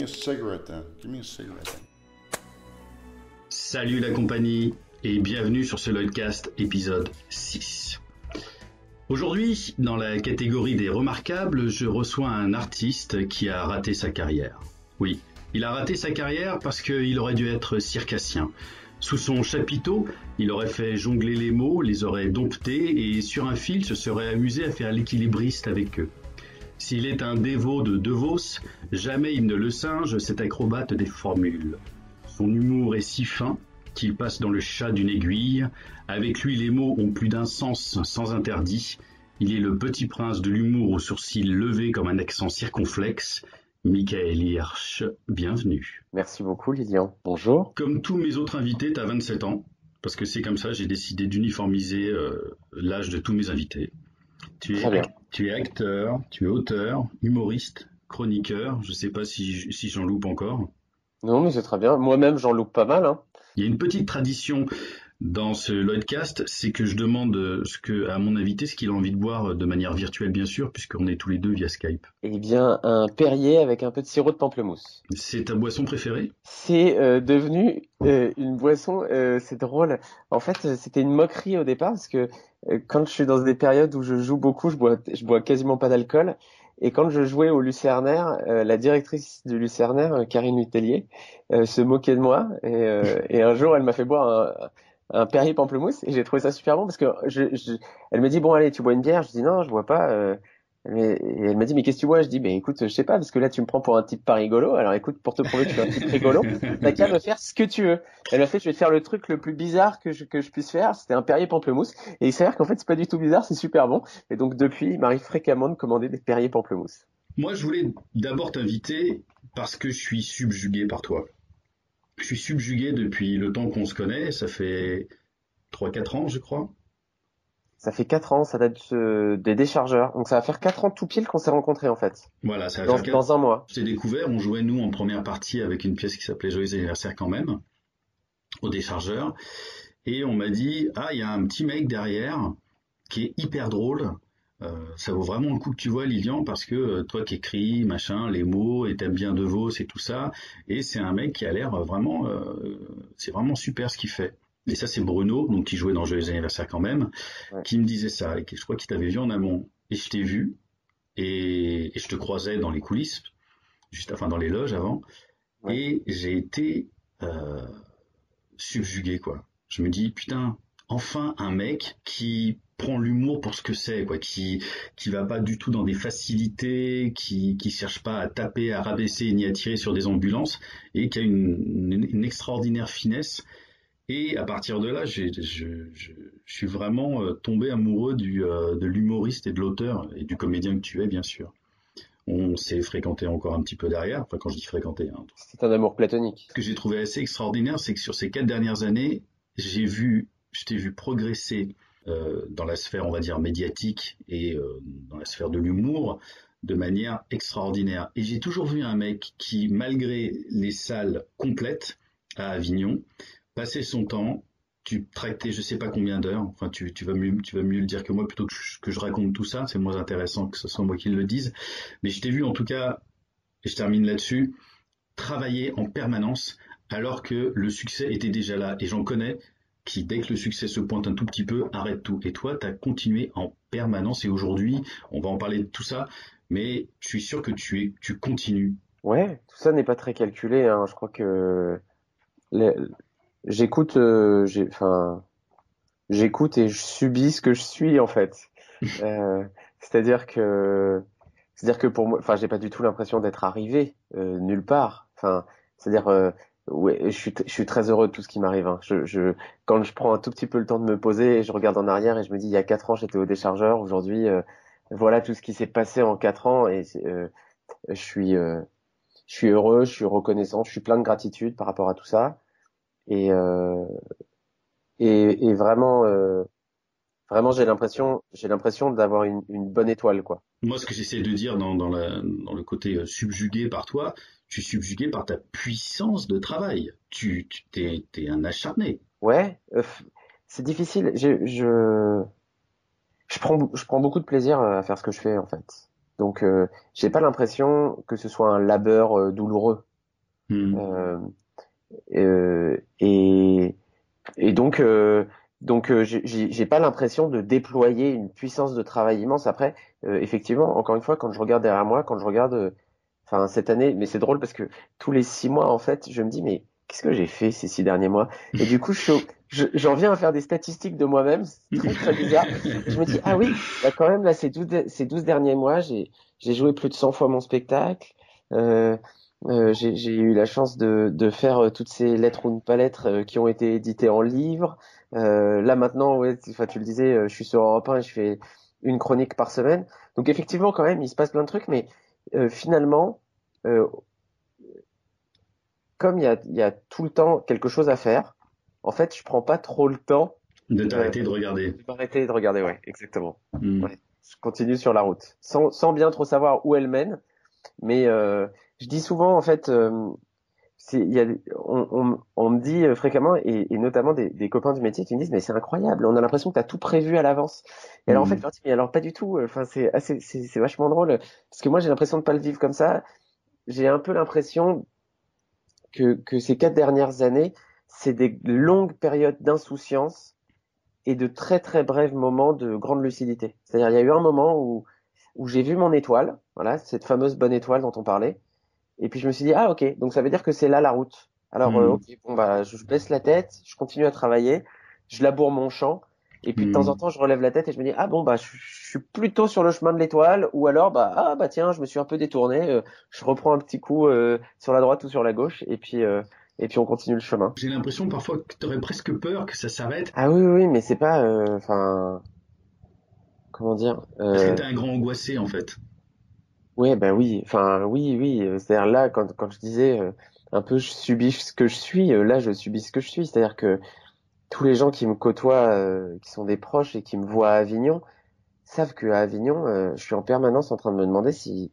cigarette then. Give me a cigarette then. Salut la compagnie et bienvenue sur ce Lloydcast épisode 6. Aujourd'hui, dans la catégorie des remarquables, je reçois un artiste qui a raté sa carrière. Oui, il a raté sa carrière parce qu'il aurait dû être circassien. Sous son chapiteau, il aurait fait jongler les mots, les aurait domptés et sur un fil se serait amusé à faire l'équilibriste avec eux. S'il est un dévot de De Vos, jamais il ne le singe, cet acrobate des formules. Son humour est si fin qu'il passe dans le chat d'une aiguille. Avec lui, les mots ont plus d'un sens sans interdit. Il est le petit prince de l'humour aux sourcils levés comme un accent circonflexe. Michael Hirsch, bienvenue. Merci beaucoup Lilian. Bonjour. Comme tous mes autres invités, tu as 27 ans, parce que c'est comme ça, j'ai décidé d'uniformiser l'âge de tous mes invités. Tu es acteur, tu es auteur, humoriste, chroniqueur, je ne sais pas si j'en loupe encore. Non mais c'est très bien, moi-même j'en loupe pas mal. Il y a une petite tradition dans ce Lloydcast, c'est que je demande à mon invité ce qu'il a envie de boire de manière virtuelle bien sûr, puisqu'on est tous les deux via Skype. Eh bien un Perrier avec un peu de sirop de pamplemousse. C'est ta boisson préférée ? C'est devenu une boisson, c'est drôle. En fait c'était une moquerie au départ parce que quand je suis dans des périodes où je joue beaucoup, je bois quasiment pas d'alcool. Et quand je jouais au Lucernaire, la directrice du Lucernaire, Karine Lutellier, se moquait de moi. Et un jour, elle m'a fait boire un Perrier pamplemousse. Et j'ai trouvé ça super bon parce que elle me dit, bon, allez, tu bois une bière? Je dis, non, je bois pas. Et elle m'a dit, mais qu'est-ce que tu bois? Je dis, ben écoute, je sais pas, parce que là, tu me prends pour un type pas rigolo. Alors écoute, pour te prouver que je suis un type rigolo, t'as qu'à me faire ce que tu veux. Elle m'a fait, je vais te faire le truc le plus bizarre que je puisse faire. C'était un Perrier pamplemousse. Et il s'avère qu'en fait, c'est pas du tout bizarre, c'est super bon. Et donc, depuis, il m'arrive fréquemment de commander des Perrier pamplemousse. Moi, je voulais d'abord t'inviter parce que je suis subjugué par toi. Je suis subjugué depuis le temps qu'on se connaît. Ça fait 3-4 ans, je crois. Ça fait 4 ans, ça date des déchargeurs. Donc ça va faire 4 ans tout pile qu'on s'est rencontrés en fait. Voilà, ça va faire 4 dans un mois. Je t'ai découvert, on jouait nous en première partie avec une pièce qui s'appelait Joyeux anniversaire quand même, au déchargeur. Et on m'a dit, ah, il y a un petit mec derrière qui est hyper drôle. Ça vaut vraiment le coup que tu vois Lilian parce que toi qui écris, machin, les mots, et t'aimes bien De Vos et tout ça. Et c'est un mec qui a l'air vraiment, c'est vraiment super ce qu'il fait. Et ça, c'est Bruno, donc qui jouait dans Joyeux anniversaire quand même, ouais, qui me disait ça. Et je crois qu'il t'avait vu en amont. Et je t'ai vu. Et je te croisais dans les coulisses, dans les loges avant. Ouais. Et j'ai été subjugué, quoi. Je me dis, putain, enfin un mec qui prend l'humour pour ce que c'est, quoi, qui va pas du tout dans des facilités, qui cherche pas à taper, à rabaisser ni à tirer sur des ambulances, et qui a une extraordinaire finesse. Et à partir de là, je suis vraiment tombé amoureux de l'humoriste et de l'auteur et du comédien que tu es, bien sûr. On s'est fréquenté encore un petit peu derrière, enfin quand je dis fréquenté. Hein. C'est un amour platonique. Ce que j'ai trouvé assez extraordinaire, c'est que sur ces 4 dernières années, je t'ai vu progresser dans la sphère, on va dire, médiatique et dans la sphère de l'humour de manière extraordinaire. Et j'ai toujours vu un mec qui, malgré les salles complètes à Avignon, passait son temps, tu tractais je sais pas combien d'heures, enfin tu vas mieux le dire que moi plutôt que je raconte tout ça, c'est moins intéressant que ce soit moi qui le dise, mais je t'ai vu en tout cas, et je termine là-dessus, travailler en permanence alors que le succès était déjà là, et j'en connais qui dès que le succès se pointe un tout petit peu, arrête tout, et toi t'as continué en permanence, et aujourd'hui, on va en parler de tout ça, mais je suis sûr que tu continues. Ouais, tout ça n'est pas très calculé, hein. Je crois que j'écoute j'écoute et je subis ce que je suis en fait. C'est-à-dire que pour moi, enfin, j'ai pas du tout l'impression d'être arrivé nulle part. Enfin, c'est-à-dire ouais, je suis très heureux de tout ce qui m'arrive, hein. Quand je prends un tout petit peu le temps de me poser et je regarde en arrière et je me dis il y a 4 ans j'étais au déchargeur, aujourd'hui voilà tout ce qui s'est passé en 4 ans et je suis euh, je suis heureux, je suis reconnaissant, je suis plein de gratitude par rapport à tout ça. Et, euh, et vraiment, vraiment, j'ai l'impression d'avoir une bonne étoile, quoi. Moi, ce que j'essaie de dire dans le côté subjugué par toi, tu es subjugué par ta puissance de travail. T'es un acharné. Ouais, c'est difficile. Je prends beaucoup de plaisir à faire ce que je fais, en fait. Donc, j'ai pas l'impression que ce soit un labeur douloureux. Hmm. Euh, et donc, j'ai pas l'impression de déployer une puissance de travail immense. Après, effectivement, encore une fois, quand je regarde derrière moi, quand je regarde, enfin cette année, mais c'est drôle parce que tous les 6 mois, en fait, je me dis mais qu'est-ce que j'ai fait ces 6 derniers mois? Et du coup, j'en viens à faire des statistiques de moi-même, c'est très très bizarre. Je me dis ah oui, bah quand même là, ces 12 derniers mois, j'ai joué plus de 100 fois mon spectacle. Euh, j'ai eu la chance de faire toutes ces lettres ou ne pas lettres qui ont été éditées en livre. Là maintenant, ouais, enfin tu le disais, je suis sur Europe 1 et je fais une chronique par semaine. Donc effectivement, quand même, il se passe plein de trucs, mais finalement, euh, comme il y a tout le temps quelque chose à faire, en fait, je prends pas trop le temps De euh, t'arrêter de regarder. de m'arrêter et de regarder. Ouais, exactement. Hmm. Ouais. Je continue sur la route, sans bien trop savoir où elle mène. Mais je dis souvent, en fait, il y a, on me dit fréquemment, et notamment des copains du métier qui me disent, mais c'est incroyable, on a l'impression que tu as tout prévu à l'avance. Et alors en fait, je Hmm. leur dis, mais alors pas du tout. Enfin, c'est vachement drôle parce que moi j'ai l'impression de pas le vivre comme ça. J'ai un peu l'impression que ces 4 dernières années, c'est des longues périodes d'insouciance et de très très brefs moments de grande lucidité. C'est-à-dire, il y a eu un moment où j'ai vu mon étoile, voilà, cette fameuse bonne étoile dont on parlait, et puis je me suis dit, ah ok, donc ça veut dire que c'est là la route. Alors ok, Hmm. bon bah je baisse la tête, je continue à travailler, je laboure mon champ, et puis de temps en Hmm. temps je relève la tête et je me dis, ah bon bah je suis plutôt sur le chemin de l'étoile, ou alors bah ah bah tiens, je me suis un peu détourné, je reprends un petit coup sur la droite ou sur la gauche, et puis on continue le chemin. J'ai l'impression parfois que tu aurais presque peur que ça s'arrête Ah oui oui, mais c'est pas, enfin comment dire, parce que tu es un grand angoissé en fait. ouais, bah oui, enfin oui, oui. C'est-à-dire là, quand je disais un peu je subis ce que je suis, là je subis ce que je suis. C'est-à-dire que tous les gens qui me côtoient, qui sont des proches et qui me voient à Avignon, savent que à Avignon, je suis en permanence en train de me demander si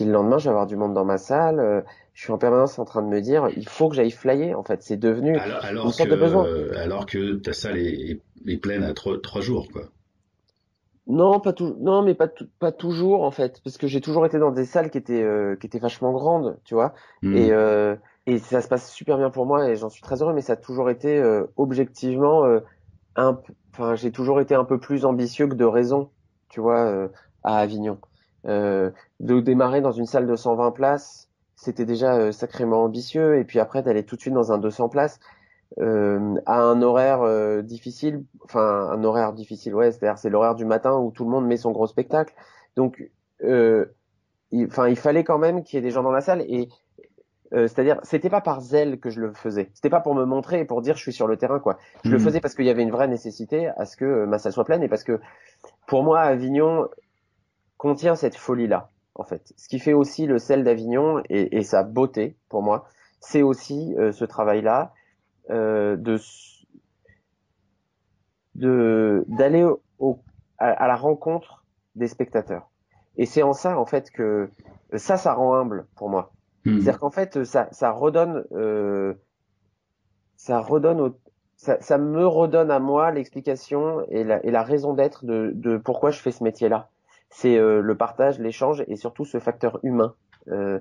le lendemain je vais avoir du monde dans ma salle. Je suis en permanence en train de me dire, il faut que j'aille flyer. En fait, c'est devenu Alors, une sorte de besoin. alors que ta salle est pleine à 3 jours, quoi. Non, pas tout, non, mais pas toujours en fait, parce que j'ai toujours été dans des salles qui étaient vachement grandes, tu vois, et Hmm. euh, et ça se passe super bien pour moi et j'en suis très heureux, mais ça a toujours été objectivement enfin j'ai toujours été un peu plus ambitieux que de raison, tu vois, à Avignon. De démarrer dans une salle de 120 places, c'était déjà sacrément ambitieux, et puis après d'aller tout de suite dans un 200 places à un horaire difficile, enfin un horaire difficile, ouais, c'est-à-dire c'est l'horaire du matin où tout le monde met son gros spectacle. Donc, enfin, il fallait quand même qu'il y ait des gens dans la salle et c'est-à-dire c'était pas par zèle que je le faisais, c'était pas pour me montrer et pour dire je suis sur le terrain quoi. Je le faisais Hmm. parce qu'il y avait une vraie nécessité à ce que ma salle soit pleine et parce que pour moi Avignon contient cette folie-là en fait. Ce qui fait aussi le sel d'Avignon et sa beauté pour moi, c'est aussi ce travail-là de d'aller à la rencontre des spectateurs. Et c'est en ça, en fait, que ça rend humble pour moi. Hmm. C'est-à-dire qu'en fait, ça redonne ça me redonne à moi l'explication et la raison d'être de pourquoi je fais ce métier-là. C'est le partage, l'échange et surtout ce facteur humain. Euh,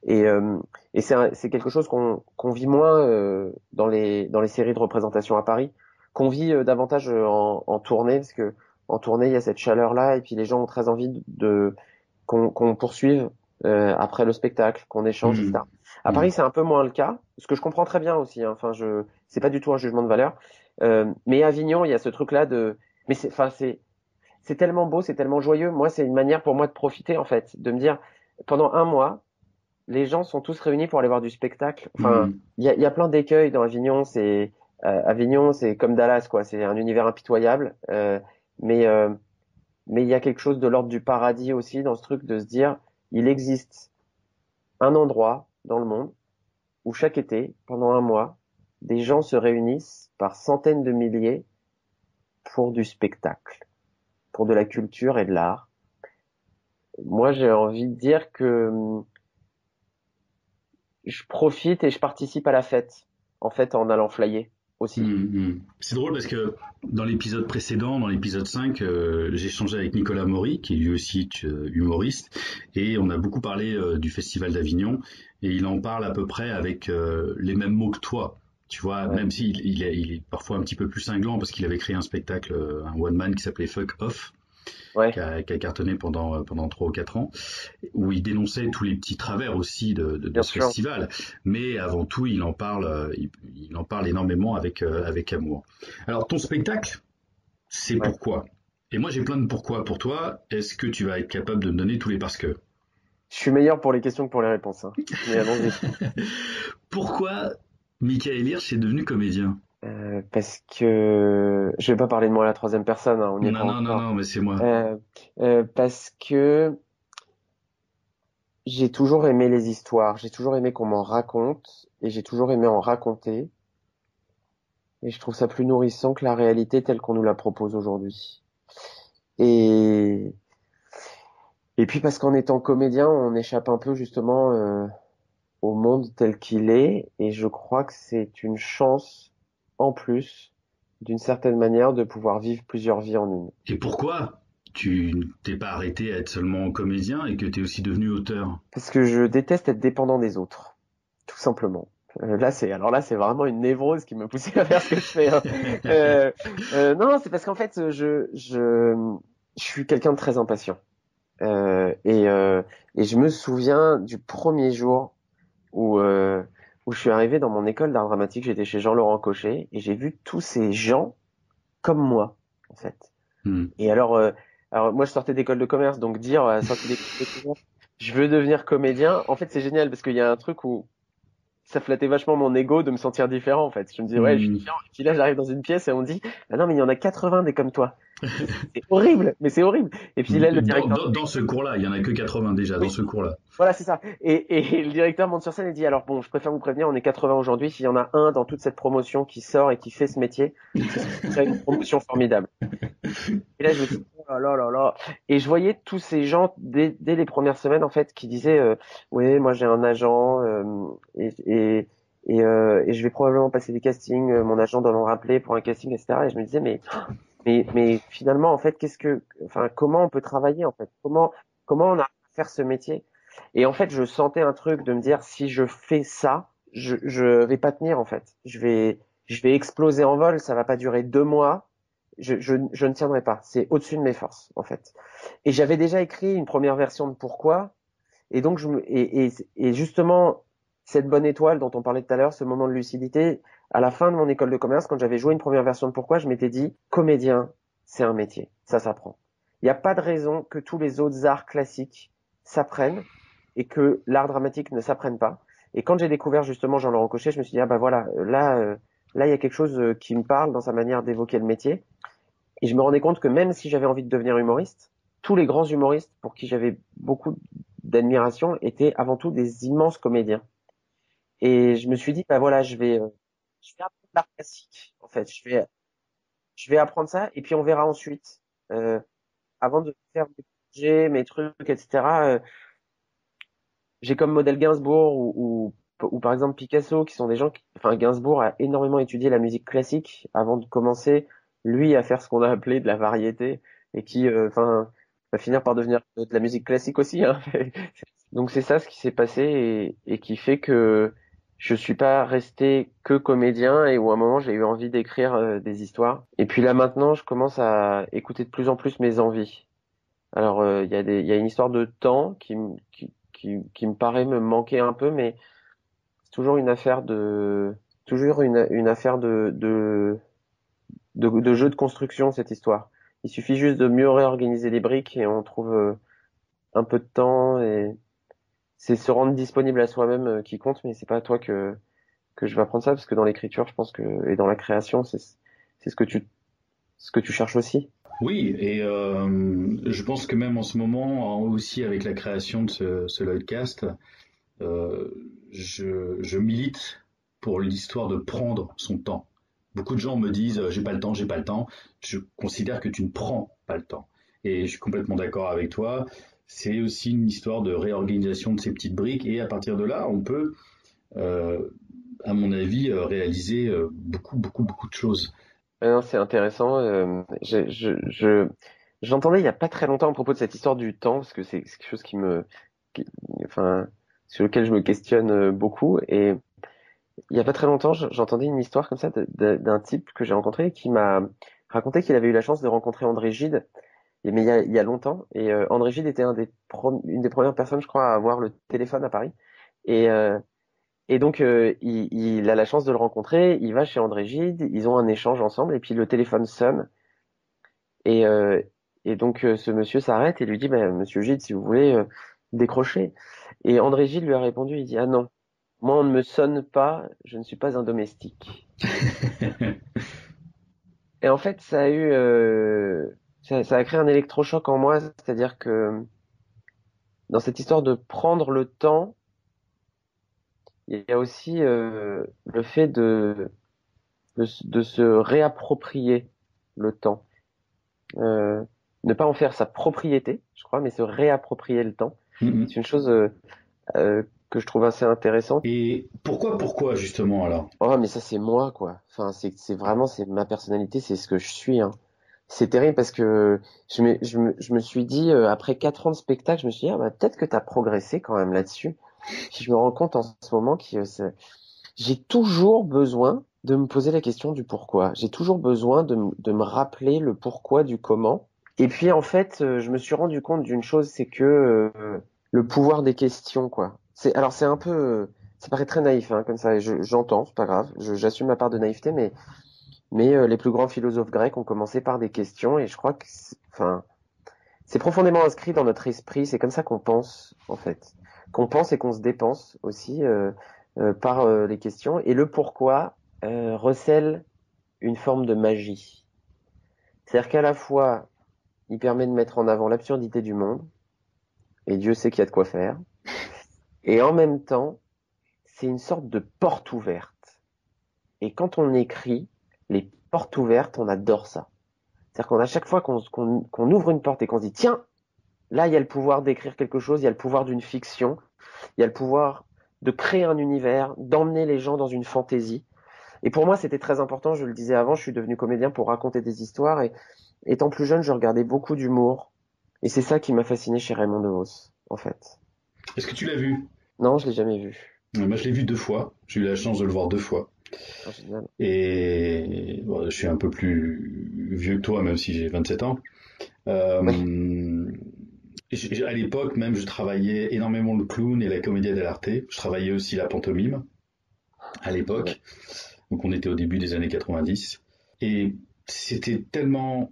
et c'est quelque chose qu'on vit moins dans les séries de représentation à Paris, qu'on vit davantage en tournée, parce que en tournée, il y a cette chaleur-là, et puis les gens ont très envie qu'on poursuive après le spectacle, qu'on échange, Hmm. etc. À Hmm. Paris, c'est un peu moins le cas, ce que je comprends très bien aussi. Hein. Enfin, c'est pas du tout un jugement de valeur. Mais à Avignon, il y a ce truc-là mais enfin, c'est tellement beau, c'est tellement joyeux. Moi, c'est une manière pour moi de profiter, en fait, de me dire, pendant un mois, les gens sont tous réunis pour aller voir du spectacle. Enfin, Hmm. il y a plein d'écueils dans Avignon, c'est comme Dallas, quoi. C'est un univers impitoyable. Mais euh, mais il y a quelque chose de l'ordre du paradis aussi dans ce truc de se dire, il existe un endroit dans le monde où chaque été, pendant un mois, des gens se réunissent par centaines de milliers pour du spectacle, pour de la culture et de l'art. Moi, j'ai envie de dire que je profite et je participe à la fête, en fait, en allant flyer aussi. C'est drôle parce que dans l'épisode précédent, dans l'épisode 5, j'ai échangé avec Nicolas Maury, qui est lui aussi humoriste, et on a beaucoup parlé du Festival d'Avignon. et il en parle à peu près avec les mêmes mots que toi. Tu vois, Ouais, même s'il il est parfois un petit peu plus cinglant parce qu'il avait créé un spectacle, un one man qui s'appelait Fuck Off, ouais, qui a cartonné pendant 3 ou 4 ans, où il dénonçait tous les petits travers aussi de bien ce sûr. festival. Mais avant tout, il en parle énormément avec amour. Alors, ton spectacle, c'est Ouais. pourquoi. Et moi, j'ai plein de pourquoi pour toi. Est-ce que tu vas être capable de me donner tous les parce que? Je suis meilleur pour les questions que pour les réponses, hein. Mais allons-y. Pourquoi Michael Hirsch est devenu comédien? Parce que je vais pas parler de moi à la troisième personne, hein, on n'y est pas Non, non, non, encore. non, mais c'est moi. Euh, Parce que j'ai toujours aimé les histoires, j'ai toujours aimé qu'on m'en raconte et j'ai toujours aimé en raconter. Et je trouve ça plus nourrissant que la réalité telle qu'on nous la propose aujourd'hui. Et, et puis parce qu'en étant comédien, on échappe un peu justement au monde tel qu'il est. Et je crois que c'est une chance en plus, d'une certaine manière, de pouvoir vivre plusieurs vies en une. Et pourquoi tu t'es pas arrêté à être seulement comédien et que tu es aussi devenu auteur? Parce que je déteste être dépendant des autres, tout simplement. Là, c'est vraiment une névrose qui me poussait à faire ce que je fais, hein. Euh, non, c'est parce qu'en fait, je suis quelqu'un de très impatient. Euh, et, euh, et je me souviens du premier jour où, euh, où je suis arrivé dans mon école d'art dramatique. J'étais chez Jean-Laurent Cochet et j'ai vu tous ces gens comme moi, en fait. Hmm. Et alors moi, je sortais d'école de commerce, donc dire à la sortie d'école de commerce, je veux devenir comédien, en fait, c'est génial parce qu'il y a un truc où ça flattait vachement mon ego de me sentir différent, en fait. Je me disais, ouais, je suis Hmm. différent. Et puis là, j'arrive dans une pièce et on me dit, ah non, mais il y en a 80 des comme toi. C'est horrible, mais c'est horrible. Et puis là, le directeur, Dans ce cours-là, il y en a que 80 déjà, dans oui, ce cours-là. voilà, c'est ça. Et le directeur monte sur scène et dit, alors bon, je préfère vous prévenir, on est 80 aujourd'hui. S'il y en a un dans toute cette promotion qui sort et qui fait ce métier, ce serait une promotion formidable. Et là, je me suis dit, oh là là là là. Et je voyais tous ces gens dès les premières semaines, en fait, qui disaient, oui, moi j'ai un agent et, et, et je vais probablement passer des castings. Mon agent doit me rappeler pour un casting, etc. Et je me disais, mais finalement, en fait, enfin, comment on peut travailler, en fait? Comment on arrive à faire ce métier? Et en fait, je sentais un truc de me dire, si je fais ça, je vais pas tenir, en fait. Je vais exploser en vol. Ça va pas durer 2 mois. Je ne tiendrai pas. C'est au-dessus de mes forces, en fait. Et j'avais déjà écrit une première version de Pourquoi. Et donc, et justement, cette bonne étoile dont on parlait tout à l'heure, ce moment de lucidité, à la fin de mon école de commerce, quand j'avais joué une première version de Pourquoi, je m'étais dit, comédien, c'est un métier. Ça s'apprend. Il n'y a pas de raison que tous les autres arts classiques s'apprennent et que l'art dramatique ne s'apprenne pas. Et quand j'ai découvert justement Jean-Laurent Cochet, je me suis dit, ah bah voilà, là, il y a quelque chose qui me parle dans sa manière d'évoquer le métier. Et je me rendais compte que même si j'avais envie de devenir humoriste, tous les grands humoristes pour qui j'avais beaucoup d'admiration étaient avant tout des immenses comédiens. Et je me suis dit, bah voilà, je vais apprendre l'art classique. En fait, je vais apprendre ça et puis on verra ensuite. Euh, Avant de faire mes projets, mes trucs, etc. J'ai comme modèle Gainsbourg ou par exemple Picasso, qui sont des gens enfin Gainsbourg a énormément étudié la musique classique avant de commencer lui à faire ce qu'on a appelé de la variété et qui, enfin, va finir par devenir de la musique classique aussi, hein. Donc c'est ça ce qui s'est passé et qui fait que je suis pas resté que comédien et où à un moment j'ai eu envie d'écrire des histoires. Et puis là maintenant, je commence à écouter de plus en plus mes envies. Alors, il y a une histoire de temps qui me paraît me manquer un peu, mais c'est toujours une affaire de jeu de construction, cette histoire. Il suffit juste de mieux réorganiser les briques et on trouve un peu de temps et c'est se rendre disponible à soi-même qui compte, mais c'est pas à toi que je vais apprendre ça parce que dans l'écriture, je pense et dans la création, c'est ce que tu cherches aussi. Oui, et je pense que même en ce moment, aussi avec la création de ce Lloydcast, euh, je milite pour l'histoire de prendre son temps. Beaucoup de gens me disent j'ai pas le temps, j'ai pas le temps. Je considère que tu ne prends pas le temps. Et je suis complètement d'accord avec toi. C'est aussi une histoire de réorganisation de ces petites briques et à partir de là, on peut, euh, à mon avis, réaliser beaucoup de choses. Non, c'est intéressant. J'entendais il y a pas très longtemps à propos de cette histoire du temps, parce que c'est quelque chose enfin, sur lequel je me questionne beaucoup. Et il y a pas très longtemps, j'entendais une histoire comme ça d'un type que j'ai rencontré qui m'a raconté qu'il avait eu la chance de rencontrer André Gide, mais il y a longtemps. Et André Gide était une des premières personnes, je crois, à avoir le téléphone à Paris. Et, euh, et donc, il a la chance de le rencontrer. Il va chez André Gide, ils ont un échange ensemble, et puis le téléphone sonne. Et, euh, et donc, ce monsieur s'arrête et lui dit, bah, Monsieur Gide, si vous voulez, décrocher. Et André Gide lui a répondu, il dit, ah non, moi, on ne me sonne pas, je ne suis pas un domestique. Et en fait, ça a créé un électrochoc en moi, c'est-à-dire que dans cette histoire de prendre le temps, il y a aussi le fait de se réapproprier le temps. Euh, ne pas en faire sa propriété, je crois, mais se réapproprier le temps. Mhm. C'est une chose que je trouve assez intéressante. Et pourquoi justement alors? Oh, mais ça, c'est moi, quoi. Enfin, c'est vraiment, c'est ma personnalité, c'est ce que je suis, hein. C'est terrible parce que je me suis dit, après 4 ans de spectacle, je me suis dit, ah, bah, peut-être que t'as progressé quand même là-dessus. Puis je me rends compte en ce moment que j'ai toujours besoin de me poser la question du pourquoi. J'ai toujours besoin de me rappeler le pourquoi du comment. Et puis en fait, je me suis rendu compte d'une chose, c'est que le pouvoir des questions, quoi. Alors c'est un peu, ça paraît très naïf, hein, comme ça. Et j'entends, c'est pas grave. J'assume ma part de naïveté, mais les plus grands philosophes grecs ont commencé par des questions, et je crois que, enfin, c'est profondément inscrit dans notre esprit. C'est comme ça qu'on pense, en fait, qu'on pense et qu'on se dépense aussi par les questions. Et le pourquoi recèle une forme de magie. C'est-à-dire qu'à la fois, il permet de mettre en avant l'absurdité du monde, et Dieu sait qu'il y a de quoi faire. Et en même temps, c'est une sorte de porte ouverte. Et quand on écrit, les portes ouvertes, on adore ça. C'est-à-dire qu'à chaque fois qu'on ouvre une porte et qu'on se dit, tiens, là, il y a le pouvoir d'écrire quelque chose, il y a le pouvoir d'une fiction, il y a le pouvoir de créer un univers, d'emmener les gens dans une fantaisie. Et pour moi, c'était très important, je le disais avant, je suis devenu comédien pour raconter des histoires, et étant plus jeune, je regardais beaucoup d'humour. Et c'est ça qui m'a fasciné chez Raymond DeVos, en fait. Est-ce que tu l'as vu? Non, je l'ai jamais vu. Moi, je l'ai vu 2 fois. J'ai eu la chance de le voir 2 fois. Ah, génial. Et bon, je suis un peu plus vieux que toi, même si j'ai 27 ans. Ouais, Euh, à l'époque, même, je travaillais énormément le clown et la comédia dell'arte. Je travaillais aussi la pantomime à ouais. l'époque. Donc, on était au début des années 90. Et c'était tellement.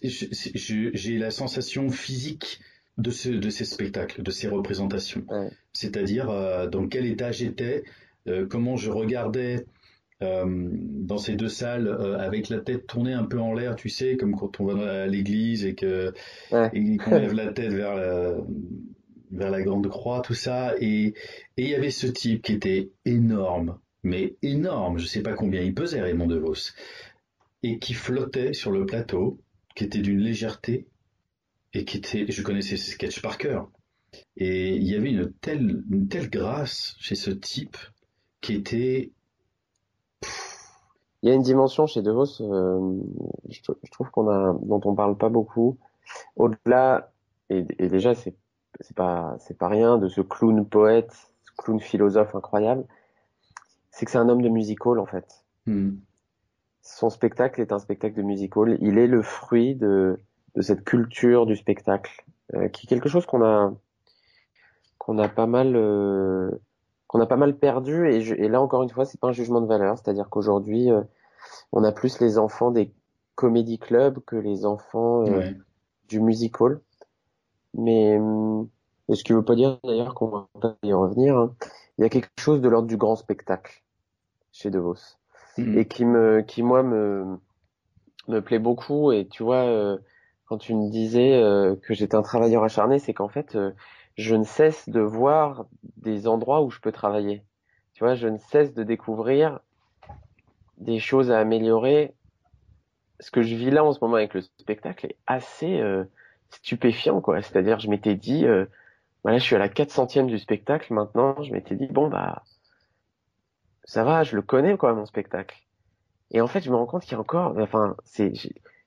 J'ai la sensation physique de ces spectacles, de ces représentations. Ouais. C'est-à-dire dans quel état j'étais, comment je regardais dans ces 2 salles avec la tête tournée un peu en l'air, tu sais, comme quand on va à l'église Ouais. et qu'on lève la tête vers la grande croix, tout ça. Et il y avait ce type qui était énorme, mais énorme, je sais pas combien il pesait, Raymond DeVos, et qui flottait sur le plateau, qui était d'une légèreté, et je connaissais ses sketchs par cœur. Et il y avait une telle grâce chez ce type qui était. Il y a une dimension chez DeVos, je trouve dont on parle pas beaucoup. Au-delà, et déjà, c'est pas rien de ce clown poète, ce clown philosophe incroyable. C'est que c'est un homme de music hall, en fait. Hmm, Son spectacle est un spectacle de music hall. Il est le fruit de cette culture du spectacle, qui est quelque chose qu'on a pas mal, qu'on a pas mal perdu. Et là, encore une fois, c'est pas un jugement de valeur. C'est-à-dire qu'aujourd'hui, on a plus les enfants des comédie clubs que les enfants ouais. du music hall. Mais et ce qui veut pas dire d'ailleurs qu'on va pas y revenir, hein. Il y a quelque chose de l'ordre du grand spectacle chez DeVos Hmm, et qui moi me plaît beaucoup. Et tu vois, quand tu me disais que j'étais un travailleur acharné, c'est qu'en fait, je ne cesse de voir des endroits où je peux travailler. Tu vois, je ne cesse de découvrir des choses à améliorer. Ce que je vis là en ce moment avec le spectacle est assez stupéfiant, quoi. C'est-à-dire, je m'étais dit, voilà, je suis à la 400e du spectacle maintenant. Je m'étais dit, bon, bah, ça va, je le connais, quoi, mon spectacle. Et en fait, je me rends compte qu'il y a encore, enfin,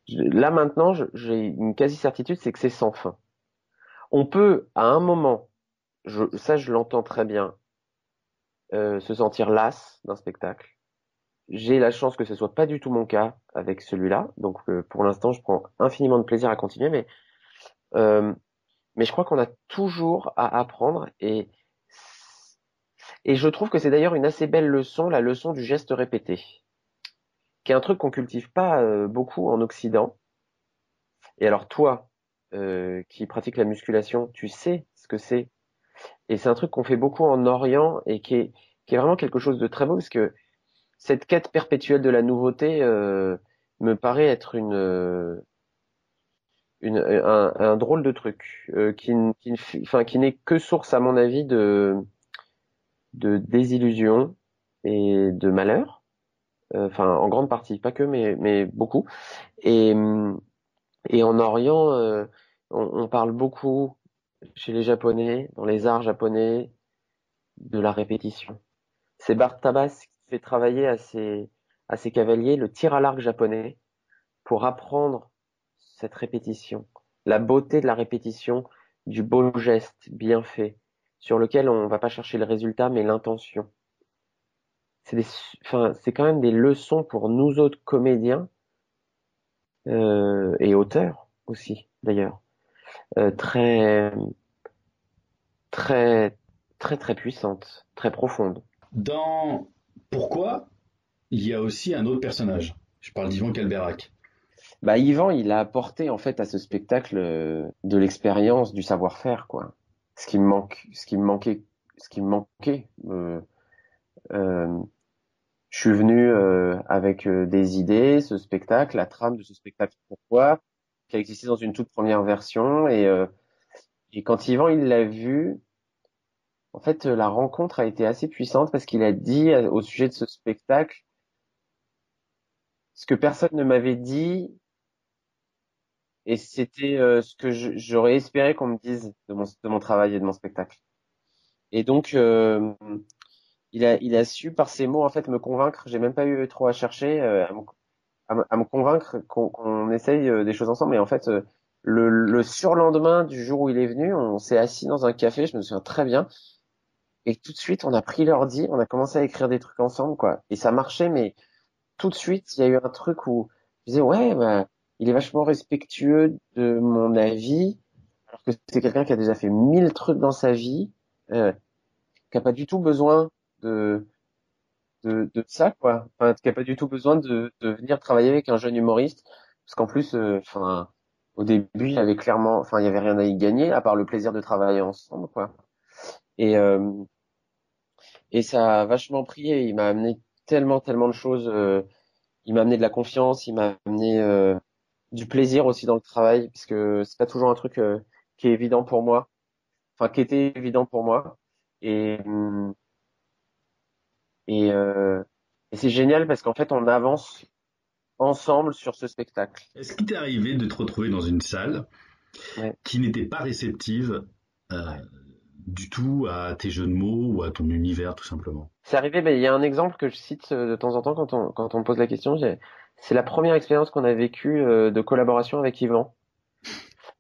là maintenant, j'ai une quasi-certitude, c'est que c'est sans fin. On peut, à un moment, ça, je l'entends très bien. Se sentir las d'un spectacle. J'ai la chance que ce soit pas du tout mon cas avec celui-là. Donc, pour l'instant, je prends infiniment de plaisir à continuer. Euh, mais je crois qu'on a toujours à apprendre et je trouve que c'est d'ailleurs une assez belle leçon, la leçon du geste répété, qui est un truc qu'on cultive pas beaucoup en Occident. Et alors toi, qui pratiques la musculation, tu sais ce que c'est. Et c'est un truc qu'on fait beaucoup en Orient et qui est vraiment quelque chose de très beau parce que cette quête perpétuelle de la nouveauté me paraît être un drôle de truc enfin, qui n'est que source, à mon avis, de désillusion et de malheur. Enfin, en grande partie, pas que, mais beaucoup. Et, et en Orient, on parle beaucoup chez les Japonais, dans les arts japonais, de la répétition. C'est Bart Tabas qui fait travailler à ses cavaliers le tir à l'arc japonais pour apprendre cette répétition, la beauté de la répétition, du beau geste bien fait, sur lequel on va pas chercher le résultat, mais l'intention. Enfin, c'est quand même des leçons pour nous autres comédiens et auteurs aussi, d'ailleurs, très, très, très puissantes, très profondes. Dans Pourquoi, il y a aussi un autre personnage. Je parle d'Yvan Calberac. Bah, Yvan, il a apporté en fait à ce spectacle de l'expérience, du savoir-faire, quoi. Ce qui me manquait. Euh, je suis venu avec des idées, ce spectacle, la trame de ce spectacle, pourquoi, qui a existé dans une toute première version, et quand Yvan il l'a vu, en fait, la rencontre a été assez puissante parce qu'il a dit au sujet de ce spectacle ce que personne ne m'avait dit. Et c'était ce que j'aurais espéré qu'on me dise de mon travail et de mon spectacle. Et donc, il a su par ses mots en fait me convaincre. J'ai même pas eu trop à chercher à me convaincre qu'on essaye des choses ensemble. Et en fait, le surlendemain du jour où il est venu, on s'est assis dans un café. Je me souviens très bien. Et tout de suite, on a pris l'ordi, on a commencé à écrire des trucs ensemble, quoi. Et ça marchait, mais tout de suite, il y a eu un truc où je disais, ouais, bah, il est vachement respectueux de mon avis, alors que c'est quelqu'un qui a déjà fait 1000 trucs dans sa vie, qui a pas du tout besoin de, de ça, quoi. Enfin, qui a pas du tout besoin de venir travailler avec un jeune humoriste, parce qu'en plus, enfin, au début, il y avait clairement, enfin, il y avait rien à y gagner, à part le plaisir de travailler ensemble, quoi. Et, euh, et ça a vachement pris, et il m'a amené tellement de choses, il m'a amené de la confiance, il m'a amené, du plaisir aussi dans le travail, puisque c'est pas toujours un truc qui est évident pour moi, enfin qui était évident pour moi. Et et, euh, et c'est génial parce qu'en fait on avance ensemble sur ce spectacle. Est-ce qu'il t'est arrivé de te retrouver dans une salle Ouais. qui n'était pas réceptive euh, du tout à tes jeux de mots ou à ton univers, tout simplement? C'est arrivé, mais il y a un exemple que je cite de temps en temps quand on me pose la question. C'est la première expérience qu'on a vécue de collaboration avec Yvan.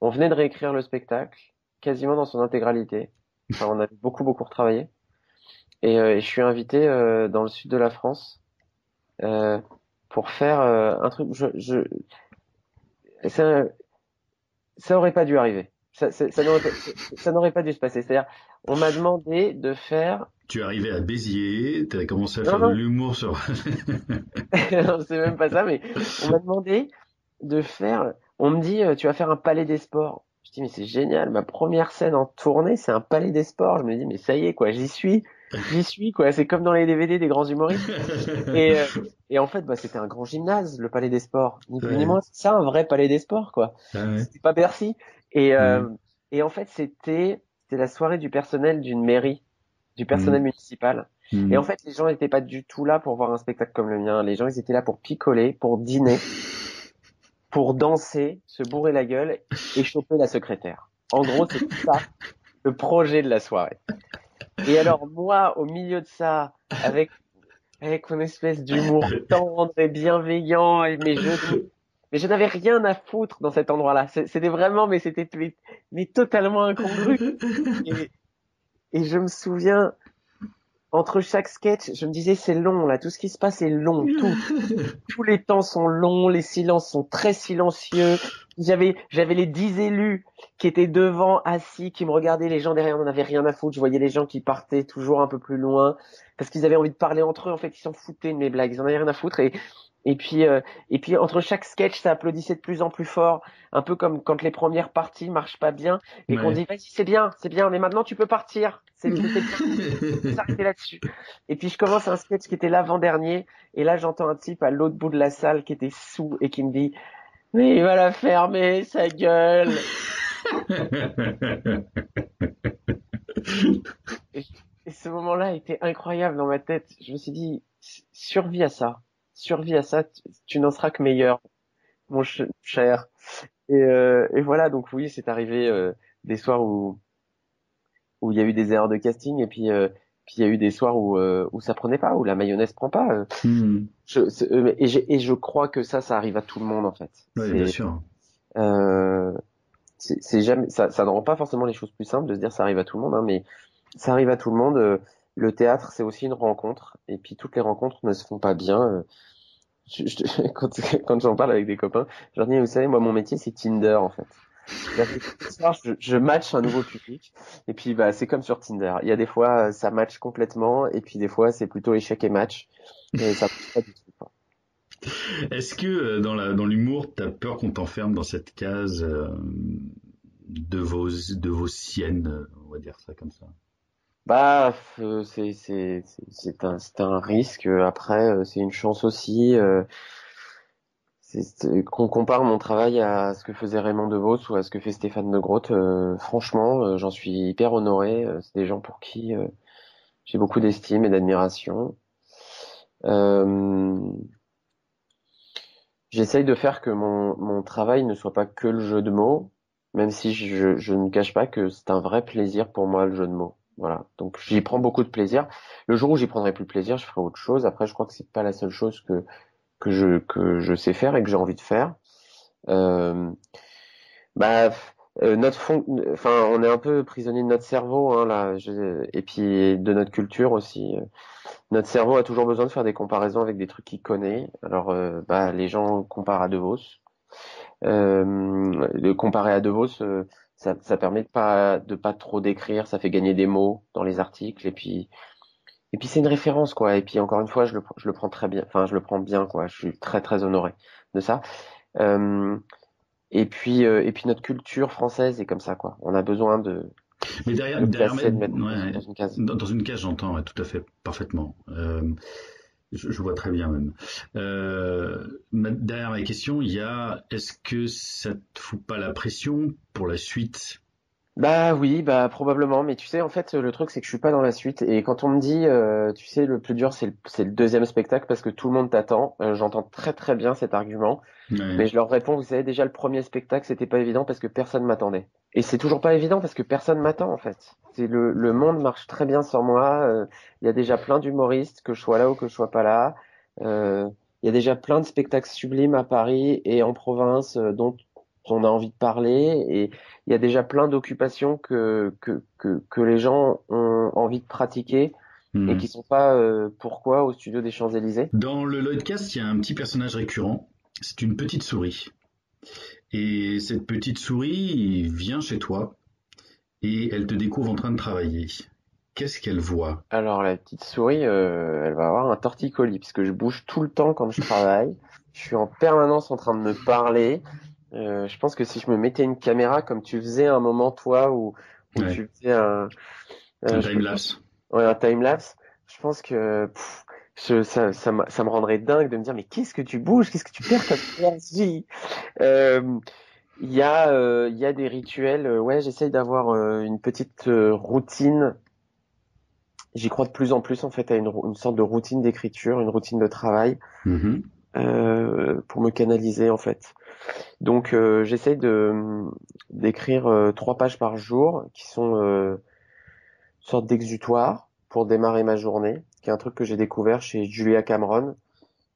On venait de réécrire le spectacle quasiment dans son intégralité. Enfin, on a beaucoup retravaillé. Et je suis invité dans le sud de la France euh, pour faire un truc. Ça, ça aurait pas dû arriver. Ça n'aurait pas dû se passer. C'est-à-dire, on m'a demandé de faire. Tu es arrivé à Béziers, tu as commencé à Non, faire de non, l'humour sur... non, c'est même pas ça, mais on m'a demandé de faire. On me dit, tu vas faire un palais des sports. Je dis, mais c'est génial. Ma première scène en tournée, c'est un palais des sports. Je me dis, mais ça y est, quoi, j'y suis, quoi. C'est comme dans les DVD des grands humoristes. Et, euh, et en fait, bah, c'était un grand gymnase, le Palais des Sports. Ni plus ni Ouais, moins, c'est ça, un vrai Palais des Sports, quoi. ouais, C'était pas Bercy. Et, ouais. euh, et en fait, c'était la soirée du personnel d'une mairie, du personnel Mm, municipal. Et en mm. fait, les gens n'étaient pas du tout là pour voir un spectacle comme le mien. Les gens, ils étaient là pour picoler, pour dîner, pour danser, se bourrer la gueule et choper la secrétaire. En gros, c'était ça, le projet de la soirée. Et alors, moi, au milieu de ça, avec mon espèce d'humour tendre et bienveillant et mes jeux de mots. Mais je n'avais rien à foutre dans cet endroit-là. C'était vraiment, mais c'était mais totalement incongru. Et, Et je me souviens, entre chaque sketch, je me disais, c'est long, là, tout ce qui se passe est long, tous les temps sont longs, les silences sont très silencieux. J'avais les 10 élus qui étaient devant, assis, qui me regardaient, les gens derrière n'en avaient rien à foutre. Je voyais les gens qui partaient toujours un peu plus loin parce qu'ils avaient envie de parler entre eux. En fait, ils s'en foutaient de mes blagues, ils en avaient rien à foutre. Et puis, et puis entre chaque sketch, ça applaudissait de plus en plus fort, un peu comme quand les premières parties marchent pas bien et qu'on Ouais. dit, vas-y, c'est bien, mais maintenant tu peux partir. C'était bien, faut s'arrêter là-dessus. Et puis je commence un sketch qui était l'avant-dernier. Et là, j'entends un type à l'autre bout de la salle qui était saoul et qui me dit, mais il va la fermer, sa gueule. Et, et ce moment-là était incroyable dans ma tête. Je me suis dit, survis à ça. Survis à ça, tu n'en seras que meilleur, mon cher. Et voilà, donc oui, c'est arrivé des soirs où il y a eu des erreurs de casting et puis il y a eu des soirs où ça prenait pas, où la mayonnaise prend pas. Hmm. Et je crois que ça arrive à tout le monde en fait. Ouais, bien sûr. Euh, c'est jamais, ça ne rend pas forcément les choses plus simples de se dire ça arrive à tout le monde, hein, mais ça arrive à tout le monde. Le théâtre, c'est aussi une rencontre, et puis toutes les rencontres ne se font pas bien. Quand j'en parle avec des copains, je leur dis, vous savez, moi, mon métier, c'est Tinder, en fait. C'est-à-dire que tous les soirs, je match un nouveau public, et puis bah, c'est comme sur Tinder. Il y a des fois, ça match complètement, et puis des fois, c'est plutôt échec et match, et ça marche pas du tout, quoi. Est-ce que dans l'humour, t'as peur qu'on t'enferme dans cette case de vos siennes, on va dire ça comme ça? Bah, c'est un risque. Après, c'est une chance aussi. Qu'on compare mon travail à ce que faisait Raymond DeVos ou à ce que fait Stéphane de Groot. Franchement, j'en suis hyper honoré. C'est des gens pour qui j'ai beaucoup d'estime et d'admiration. Euh, J'essaye de faire que mon travail ne soit pas que le jeu de mots, même si je ne cache pas que c'est un vrai plaisir pour moi, le jeu de mots. Voilà. Donc j'y prends beaucoup de plaisir. Le jour où j'y prendrai plus de plaisir, je ferai autre chose. Après, je crois que c'est pas la seule chose que je sais faire et que j'ai envie de faire. Euh, Bah, enfin, on est un peu prisonnier de notre cerveau, hein, là, et puis de notre culture aussi. Notre cerveau a toujours besoin de faire des comparaisons avec des trucs qu'il connaît. Alors, bah, les gens comparent à De Vos. De comparer à De Vos, ça permet de pas trop décrire, ça fait gagner des mots dans les articles, et puis c'est une référence, quoi. Et puis encore une fois, je le prends très bien, enfin, je le prends bien, quoi. Je suis très, très honoré de ça. Euh, et puis notre culture française est comme ça, quoi. On a besoin Mais de derrière, placer, de mettre ouais, dans une case. dans une case, j'entends ouais, tout à fait, parfaitement. Je vois très bien même. Derrière ma question, il y a est-ce que ça te fout pas la pression pour la suite? Bah oui, bah probablement, mais tu sais, en fait, le truc, c'est que je suis pas dans la suite. Et quand on me dit, tu sais, le plus dur, c'est le deuxième spectacle parce que tout le monde t'attend. J'entends très très bien cet argument, Ouais. mais je leur réponds, vous savez, déjà le premier spectacle, c'était pas évident parce que personne m'attendait. Et c'est toujours pas évident parce que personne m'attend en fait. C'est le monde marche très bien sans moi. Il y a déjà plein d'humoristes, que je sois là ou que je sois pas là. Euh, il y a déjà plein de spectacles sublimes à Paris et en province dont on a envie de parler. Et il y a déjà plein d'occupations que les gens ont envie de pratiquer et Hmm. qui sont pas pourquoi au studio des Champs-Élysées. Dans le Lloydcast, il y a un petit personnage récurrent. C'est une petite souris. Et cette petite souris vient chez toi et elle te découvre en train de travailler. Qu'est-ce qu'elle voit? Alors la petite souris, elle va avoir un torticolis puisque je bouge tout le temps quand je travaille. Je suis en permanence en train de me parler. Je pense que si je me mettais une caméra comme tu faisais un moment toi où Ouais, tu faisais un je sais pas, time-lapse. ouais, un time-lapse, je pense que ça me rendrait dingue de me dire mais qu'est-ce que tu bouges, qu'est-ce que tu perds comme énergie. Euh, il y a des rituels. Ouais, j'essaye d'avoir une petite routine. J'y crois de plus en plus en fait à une sorte de routine d'écriture, une routine de travail Mhm. pour me canaliser en fait. Donc j'essaye de d'écrire 3 pages par jour qui sont une sorte d'exutoire pour démarrer ma journée, qui est un truc que j'ai découvert chez Julia Cameron,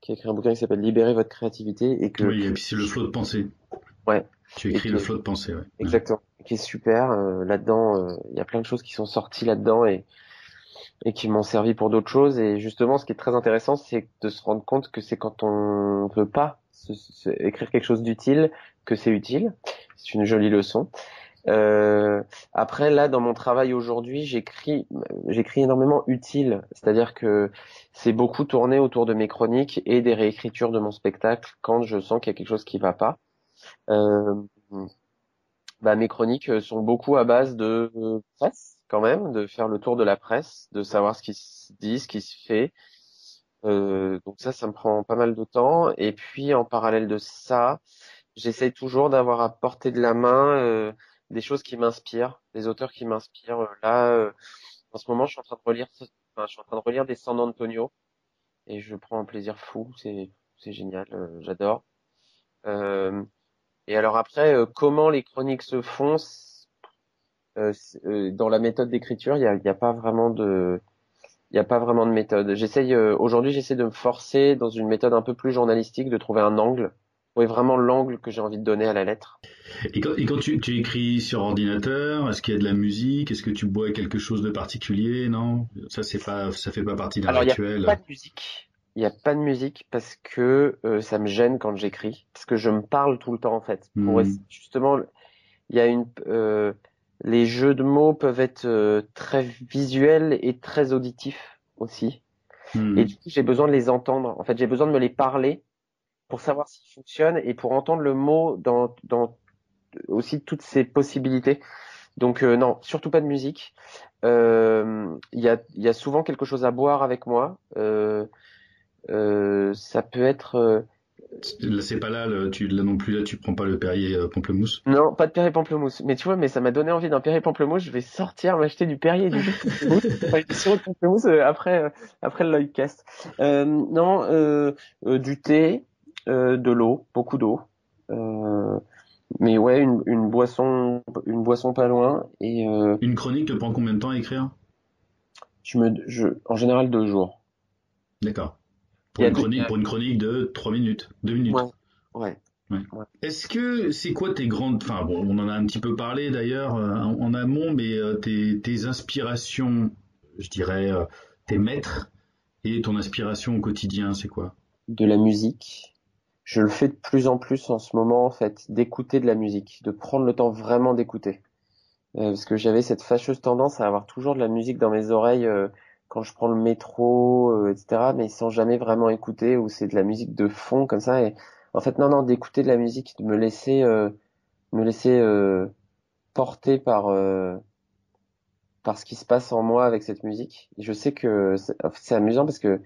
qui a écrit un bouquin qui s'appelle Libérer votre créativité et que Oui, et puis c'est le flot de pensée. ouais. Tu et écris qui le est flot de pensée, ouais. Ouais. exactement, qui est super. Là-dedans, il y a plein de choses qui sont sorties là-dedans et qui m'ont servi pour d'autres choses. Et justement, ce qui est très intéressant, c'est de se rendre compte que c'est quand on veut pas écrire quelque chose d'utile que c'est utile. C'est une jolie leçon. Euh, Après, là, dans mon travail aujourd'hui, j'écris énormément utile. C'est-à-dire que c'est beaucoup tourné autour de mes chroniques et des réécritures de mon spectacle quand je sens qu'il y a quelque chose qui va pas. Euh, Mes chroniques sont beaucoup à base de presse, quand même, de faire le tour de la presse, de savoir ce qui se dit, ce qui se fait. Donc ça me prend pas mal de temps. Et puis, en parallèle de ça, j'essaye toujours d'avoir à portée de la main des choses qui m'inspirent, des auteurs qui m'inspirent. En ce moment, je suis en train de relire, je suis en train de relire des San Antonio et je prends un plaisir fou. C'est génial, j'adore. Euh, et alors après, comment les chroniques se font dans la méthode d'écriture, il y a pas vraiment il y a pas vraiment de méthode. Aujourd'hui, j'essaie de me forcer dans une méthode un peu plus journalistique, de trouver un angle, trouver vraiment l'angle que j'ai envie de donner à la lettre. Et quand tu écris sur ordinateur, est-ce qu'il y a de la musique? Est-ce que tu bois quelque chose de particulier? Non? Ça fait pas partie d'un Alors, il n'y a pas rituel. de musique. Il n'y a pas de musique parce que ça me gêne quand j'écris, parce que je me parle tout le temps en fait. Hmm. Justement, il y a les jeux de mots peuvent être très visuels et très auditifs aussi. Et Hmm. du coup, j'ai besoin de les entendre. En fait, j'ai besoin de me les parler pour savoir s'ils fonctionnent et pour entendre le mot dans aussi toutes ses possibilités. Donc non, surtout pas de musique. Il y a souvent quelque chose à boire avec moi. Ça peut être Là, c'est pas là, là non plus, là, tu prends pas le Perrier pamplemousse. non, pas de Perrier pamplemousse. Mais tu vois, mais ça m'a donné envie d'un Perrier pamplemousse. Je vais sortir m'acheter du Perrier et du jus de pamplemousse. Enfin, du sirop de pamplemousse après le Lloydcast. Non, du thé, de l'eau, beaucoup d'eau. Euh, mais ouais, une boisson pas loin. Et Une chronique te prend combien de temps à écrire? en général 2 jours. D'accord. Il Pour y une a deux, chronique, pour une chronique de 3 minutes, 2 ouais, minutes. ouais, Ouais. ouais. C'est quoi tes grandes, enfin bon, on en a un petit peu parlé d'ailleurs en amont, mais tes inspirations, je dirais, tes maîtres et ton inspiration au quotidien, c'est quoi? De la musique. Je le fais de plus en plus en ce moment, en fait, d'écouter de la musique, de prendre le temps vraiment d'écouter. Parce que j'avais cette fâcheuse tendance à avoir toujours de la musique dans mes oreilles quand je prends le métro, etc., mais sans jamais vraiment écouter, ou c'est de la musique de fond comme ça. Et en fait, non, non, d'écouter de la musique, de me laisser porter par ce qui se passe en moi avec cette musique. Et je sais que c'est amusant parce que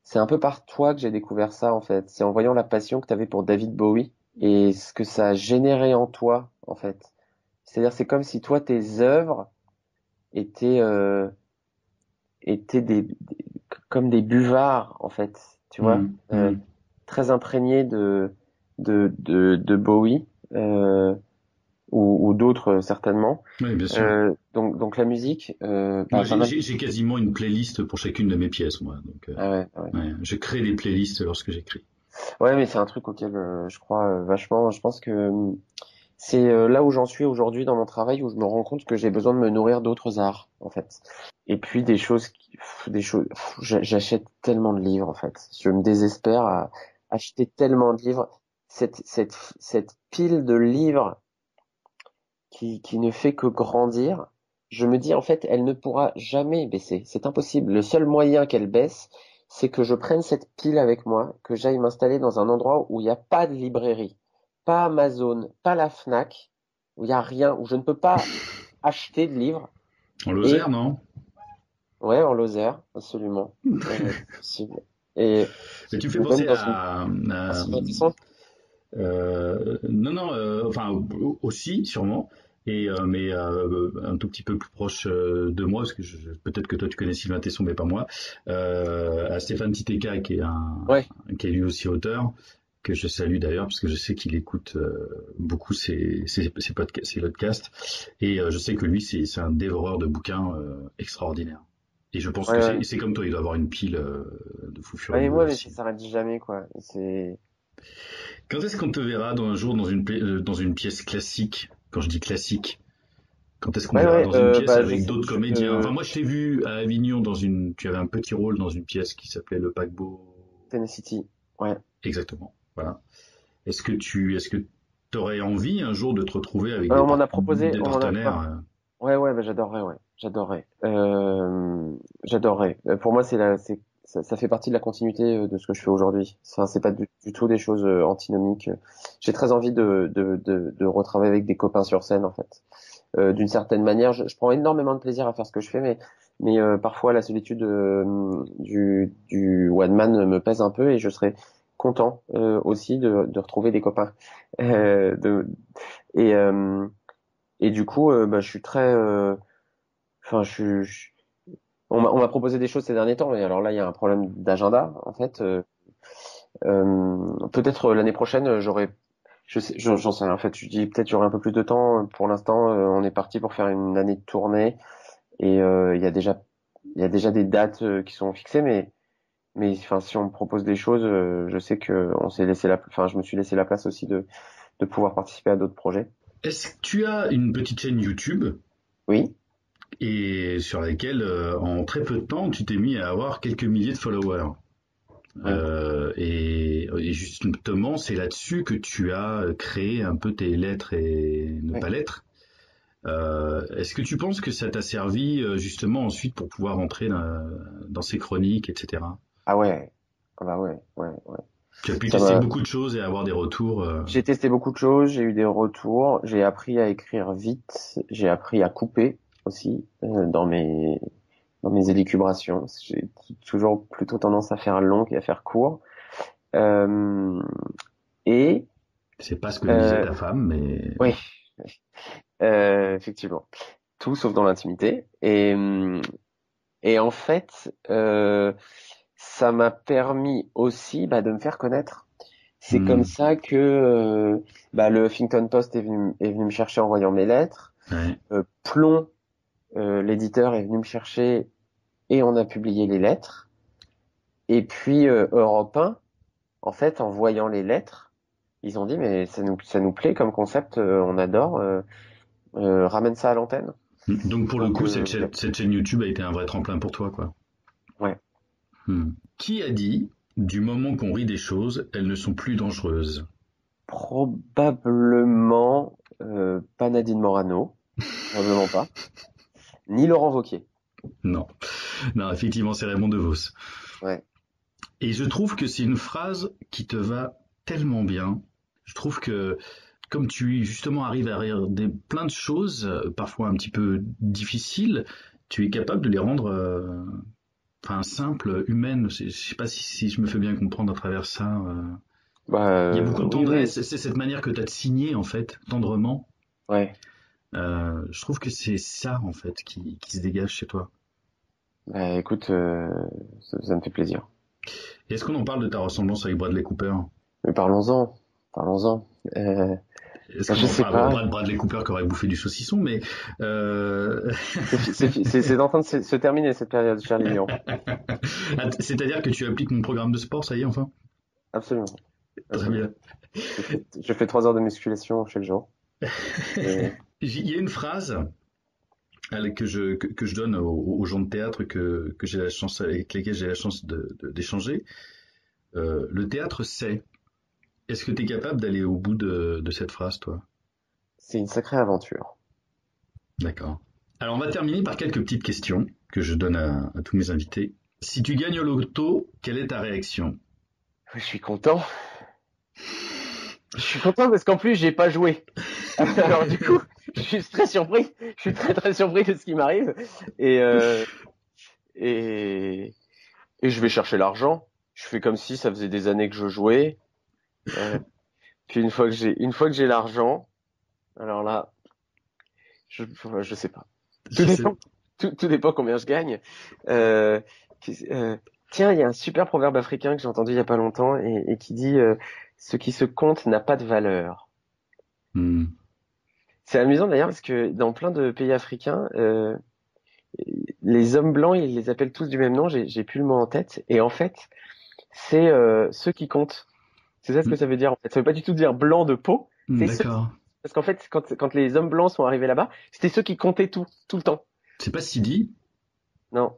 c'est un peu par toi que j'ai découvert ça, en fait. C'est en voyant la passion que tu avais pour David Bowie et ce que ça a généré en toi, en fait. C'est-à-dire, c'est comme si toi, tes œuvres étaient, comme des buvards, en fait. Tu vois, Hmm, hmm. très imprégnés de Bowie, ou d'autres, certainement. Oui, bien sûr. Donc la musique, Moi, pas mal. j'ai quasiment une playlist pour chacune de mes pièces, moi. Donc, Ah ouais, ah ouais. ouais, je crée des playlists lorsque j'écris. Ouais, mais c'est un truc auquel je crois vachement. Je pense que c'est là où j'en suis aujourd'hui dans mon travail où je me rends compte que j'ai besoin de me nourrir d'autres arts, en fait. Et puis j'achète tellement de livres, en fait. Je me désespère à acheter tellement de livres. Cette pile de livres qui ne fait que grandir. Je me dis, en fait, elle ne pourra jamais baisser. C'est impossible. Le seul moyen qu'elle baisse, c'est que je prenne cette pile avec moi, que j'aille m'installer dans un endroit où il n'y a pas de librairie, pas Amazon, pas la Fnac, où il n'y a rien, où je ne peux pas acheter de livres. En Et, Lozère, non? ouais, en Lozère, absolument. Possible. Et Mais tu me fais même penser dans une, à, civilisation. non, non, enfin aussi sûrement, mais un tout petit peu plus proche de moi, parce que peut-être que toi tu connais Sylvain Tesson, mais pas moi, à Stéphane Titeka, Ouais, qui est lui aussi auteur, que je salue d'ailleurs, parce que je sais qu'il écoute beaucoup ses podcasts, et je sais que lui c'est un dévoreur de bouquins extraordinaire. Et je pense ouais, que ouais. c'est comme toi, il doit avoir une pile de fou Ouais, et moi, mais ça aussi. s'arrête jamais, quoi. C'est, Quand est-ce qu'on te verra un jour dans une pièce classique? Quand je dis classique, quand est-ce qu'on te Ouais, verra ouais, dans une pièce bah, avec d'autres comédiens? Enfin, moi, je t'ai vu à Avignon tu avais un petit rôle dans une pièce qui s'appelait Le Paquebot. Tennessee. Ouais. Exactement. Voilà. Est-ce que t'aurais envie un jour de te retrouver avec On m'en a proposé, des on m'en a, partenaires? ouais, ouais, bah, j'adorerais, ouais. J'adorerais. J'adorerais. Pour moi, ça fait partie de la continuité de ce que je fais aujourd'hui. Enfin, c'est pas du tout des choses antinomiques. J'ai très envie de retravailler avec des copains sur scène, en fait. D'une certaine manière, je prends énormément de plaisir à faire ce que je fais, mais parfois la solitude du one man me pèse un peu et je serais content aussi de retrouver des copains. Euh, de, et, euh, et du coup, bah, je suis très, enfin, on m'a proposé des choses ces derniers temps, mais alors là, il y a un problème d'agenda, en fait. Peut-être l'année prochaine, j'en sais rien. En fait, je dis peut-être j'aurai un peu plus de temps. Pour l'instant, on est parti pour faire une année de tournée et il y a déjà des dates qui sont fixées, mais enfin, si on me propose des choses, je sais que on s'est laissé enfin, je me suis laissé la place aussi de pouvoir participer à d'autres projets. Est-ce que tu as une petite chaîne YouTube Oui, et sur laquelle, en très peu de temps, tu t'es mis à avoir quelques milliers de followers? oui. Et justement, c'est là-dessus que tu as créé un peu tes lettres et ne Ouais. pas lettres. Est-ce que tu penses que ça t'a servi justement ensuite pour pouvoir entrer dans ces chroniques, etc. Ah ouais. Ah bah ouais, ouais, ouais. Tu as pu Ça tester m'a. beaucoup de choses et avoir des retours. J'ai testé beaucoup de choses, j'ai eu des retours, j'ai appris à écrire vite, j'ai appris à couper aussi dans mes élucubrations. J'ai toujours plutôt tendance à faire long et à faire court. Euh, et C'est pas ce que disait euh, ta femme, mais oui, effectivement, tout sauf dans l'intimité. Et en fait, ça m'a permis aussi bah, de me faire connaître. C'est comme hmm, ça que bah, le Huffington Post est venu me chercher en voyant mes lettres. ouais. Plomb, l'éditeur, est venu me chercher et on a publié les lettres. Et puis Europe 1, en fait, en voyant les lettres, ils ont dit mais ça nous plaît comme concept, on adore, ramène ça à l'antenne. Donc pour le Donc coup, ouais, cette chaîne YouTube a été un vrai tremplin pour toi, quoi. ouais, Qui a dit, du moment qu'on rit des choses, elles ne sont plus dangereuses? probablement pas Nadine Morano, probablement pas, ni Laurent Wauquiez. Non. Non, effectivement, c'est Raymond DeVos. Ouais. Et je trouve que c'est une phrase qui te va tellement bien. Je trouve que comme tu justement arrives à rire des plein de choses, parfois un petit peu difficiles, tu es capable de les rendre enfin simples, humaines. Je sais pas si je me fais bien comprendre à travers ça. Bah Il y a beaucoup de oui, oui, tendresse, c'est cette manière que tu as de signer en fait, tendrement. ouais. Je trouve que c'est ça en fait qui se dégage chez toi. Bah écoute, ça me fait plaisir. Et est-ce qu'on en parle de ta ressemblance avec Bradley Cooper? Mais parlons-en, parlons-en. Est-ce Bah, qu'on je en sais parle? Bon, pas. Bradley Cooper qui aurait bouffé du saucisson, mais C'est en train de se terminer cette période, cher Lilian. c'est-à-dire que tu appliques mon programme de sport, ça y est, enfin? Absolument, Très absolument. bien. Je fais 3 heures de musculation chaque jour. Et Il y a une phrase que je donne aux gens de théâtre que j'ai la chance, avec lesquels j'ai la chance d'échanger. Le théâtre, c'est. Est-ce que tu es capable d'aller au bout de cette phrase, toi? c'est une sacrée aventure. D'accord. Alors, on va terminer par quelques petites questions que je donne à tous mes invités. Si tu gagnes au loto, quelle est ta réaction? Je suis content. Je suis content parce qu'en plus, j'ai pas joué. Alors du coup, je suis très surpris. Je suis très très surpris de ce qui m'arrive. Et, euh, et, et je vais chercher l'argent. Je fais comme si ça faisait des années que je jouais. Euh, Puis une fois que j'ai l'argent, alors là, je sais pas. Tout Je sais. dépend, tout dépend combien je gagne. Euh, Tiens, il y a un super proverbe africain que j'ai entendu il y a pas longtemps et qui dit ce qui se compte n'a pas de valeur. Hmm. C'est amusant d'ailleurs parce que dans plein de pays africains, les hommes blancs, ils les appellent tous du même nom. J'ai plus le mot en tête. Et en fait, c'est ceux qui comptent. C'est ça ce que ça veut dire en fait. Ça veut pas du tout dire blanc de peau. C'est ceux- D'accord. Parce qu'en fait, quand les hommes blancs sont arrivés là-bas, c'était ceux qui comptaient tout le temps. C'est pas Sidi? Non,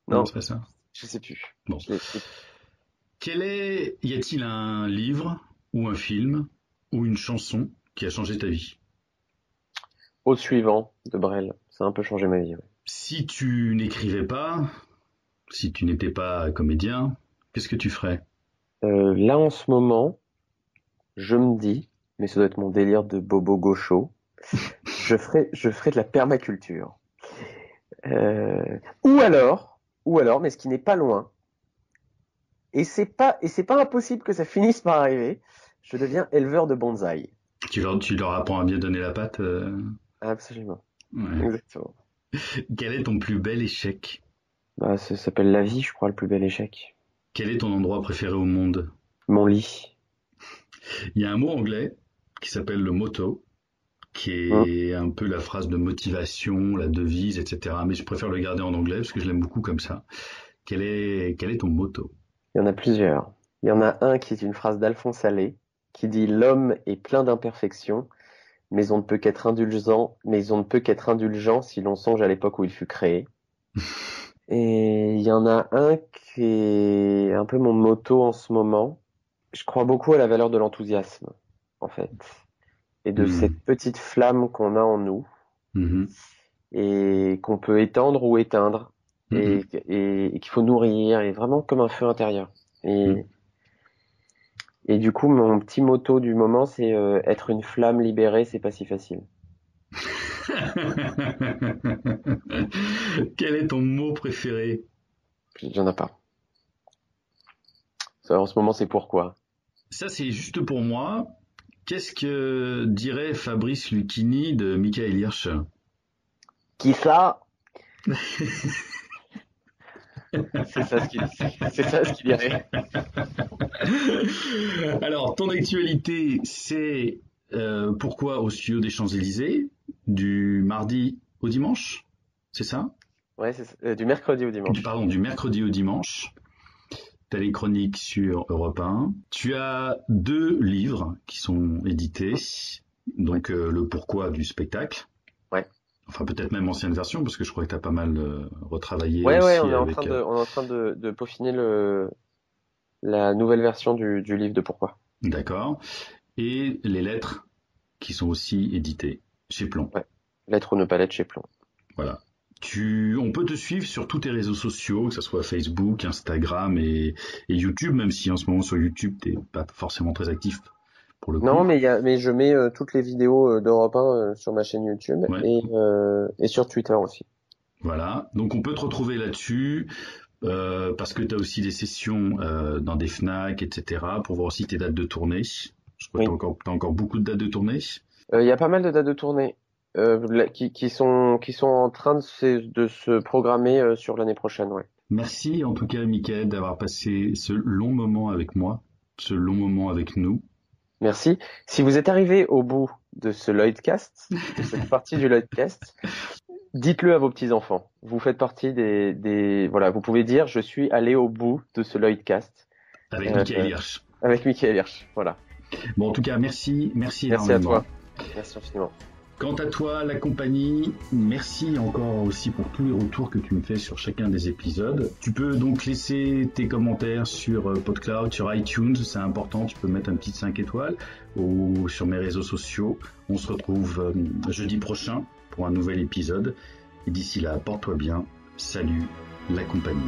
Non, non, c'est pas ça. je sais plus. Bon. Je l'ai- Y a-t-il un livre ou un film ou une chanson qui a changé ta vie? Au suivant de Brel, ça a un peu changé ma vie. Ouais. Si tu n'écrivais pas, si tu n'étais pas comédien, qu'est-ce que tu ferais? Là en ce moment, je me dis, mais ça doit être mon délire de bobo gaucho, je ferai de la permaculture. Euh, ou alors, mais ce qui n'est pas loin, et c'est pas impossible que ça finisse par arriver, je deviens éleveur de bonsaï. Tu leur apprends à bien donner la patte. Absolument, Ouais. exactement. Quel est ton plus bel échec? Bah, ça s'appelle la vie, je crois, le plus bel échec. Quel est ton endroit préféré au monde? Mon lit. Il y a un mot anglais qui s'appelle le motto, qui est un peu la phrase de motivation, la devise, etc. Mais je préfère le garder en anglais parce que je l'aime beaucoup comme ça. Quel est ton motto? Il y en a plusieurs. Il y en a un qui est une phrase d'Alphonse Allais, qui dit: L'homme est plein d'imperfections, mais on ne peut qu'être indulgent si l'on songe à l'époque où il fut créé. Et il y en a un qui est un peu mon motto en ce moment. Je crois beaucoup à la valeur de l'enthousiasme, en fait, et de cette petite flamme qu'on a en nous Mhm. et qu'on peut étendre ou éteindre Mhm. et qu'il faut nourrir, et vraiment comme un feu intérieur. Mhm. Et du coup, mon petit motto du moment, c'est être une flamme libérée, c'est pas si facile. Quel est ton mot préféré? Il y en a pas. Ça, en ce moment, c'est pourquoi. Ça, c'est juste pour moi. Qu'est-ce que dirait Fabrice Lucchini de Michael Hirsch? Qui ça? C'est ça ce qu'il dirait. Alors, ton actualité, c'est pourquoi au studio des Champs-Élysées, du mardi au dimanche, c'est ça? Ouais, du mercredi au dimanche. Pardon, du mercredi au dimanche. Tu as les chroniques sur Europe 1. Tu as 2 livres qui sont édités, donc le pourquoi du spectacle. Ouais. Enfin, peut-être même ancienne version, parce que je crois que tu as pas mal retravaillé Ouais, aussi on est avec... en train de peaufiner la nouvelle version du livre de pourquoi. D'accord. Et les lettres qui sont aussi éditées chez Plon. Ouais. Lettre ou ne pas l'être chez Plon. Voilà. On peut te suivre sur tous tes réseaux sociaux, que ce soit Facebook, Instagram et YouTube, même si en ce moment sur YouTube, t'es pas forcément très actif pour le coup. Non, mais je mets toutes les vidéos d'Europe 1 sur ma chaîne YouTube Ouais. et sur Twitter aussi. Voilà. Donc on peut te retrouver là-dessus. Parce que tu as aussi des sessions dans des FNAC, etc. pour voir aussi tes dates de tournée. Je crois que tu as encore beaucoup de dates de tournée. Il y a pas mal de dates de tournée qui sont en train de se programmer sur l'année prochaine. Ouais. Merci en tout cas, Mickaël, d'avoir passé ce long moment avec moi, ce long moment avec nous. Merci. Si vous êtes arrivé au bout de ce Lloydcast, de cette partie du Lloydcast, dites-le à vos petits-enfants. Vous faites partie voilà, vous pouvez dire: je suis allé au bout de ce Lloydcast. Avec Michael Hirsch. Avec Michael Hirsch, voilà. Bon, en tout cas, merci Merci énormément. à toi. Merci infiniment. Quant à toi, la compagnie, merci encore aussi pour tous les retours que tu me fais sur chacun des épisodes. Tu peux donc laisser tes commentaires sur PodCloud, sur iTunes, c'est important, tu peux mettre un petit 5 étoiles, ou sur mes réseaux sociaux. On se retrouve jeudi prochain pour un nouvel épisode. Et d'ici là, porte-toi bien. Salut, la compagnie.